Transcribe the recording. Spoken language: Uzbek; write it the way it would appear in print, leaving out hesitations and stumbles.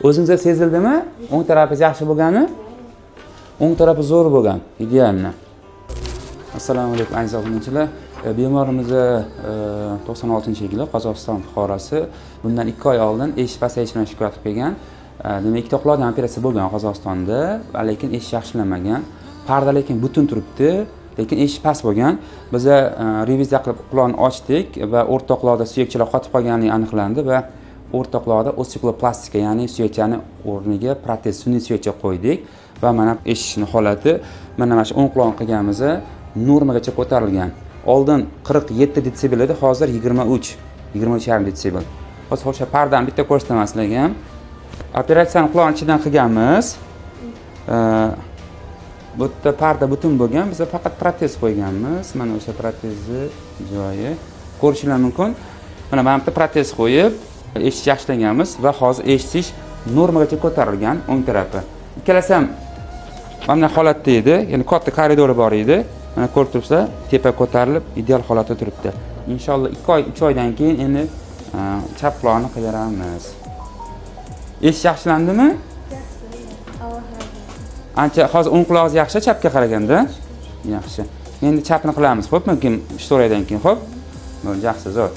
O'zingizga sezildimi? O'ng tarafingiz yaxshi bo'lgani? O'ng tarafi zo'r bo'lgan, idealni. Assalomu alaykum aziz obunachilar. Bemorimiz 96-yili Qozog'iston fuqarosi. Bundan 2 oy oldin eshik pasayishi bilan shikoyat qilgan. Demak, ikkita quloqdan operatsiya bo'lgan Qozog'istonda, lekin eshik yaxshilanmagan. Parda lekin butun turibdi, lekin eshik past bo'lgan. Biz reviziya qilib quloqni ochdik va o'rta quloqda suyakchalar qotib qolganligi aniqlandi va o'rta quloqda osteokloplastika, ya'ni suyakchani o'rniga protez sun'iy suyakcha qo'ydik va mana eshitishni holati mana shu o'ng quloqni qilganimiz normagacha ko'tarilgan. Oldin 47 detsibel edi, hozir 23,5 detsibel. Hozir o'sha pardani bitta ko'rsataman sizlarga ham. Operatsiyani quloqning ichidan qilganmiz. Bu yerda parda butun bo'lgan, biz faqat protez qo'yganmiz. Mana o'sha protezni joyi ko'rishingiz mumkin. Mana bu yerda protez qo'yib, eshitish yaxshilanganmiz va hozir eshitish normagacha ko'tarilgan o'ng tarafi. Ikkalasi ham mana holatda edi, ya'ni katta koridori bor edi. Mana ko'rib turibsizlar, tepa ko'tarilib, ideal holatda turibdi. Inshaalloh 2 oy, 3 oydan keyin endi chap quloqni qidiramiz. Eshitish yaxshilandimi? Ancha hozir o'ng quloqingiz yaxshi, chapga qaraganda. Yaxshi. Endi chapni qilamiz, xo'pmi? Keyin 3 oydan keyin, xo'p? Bo'ldi, yaxshi, zo'r.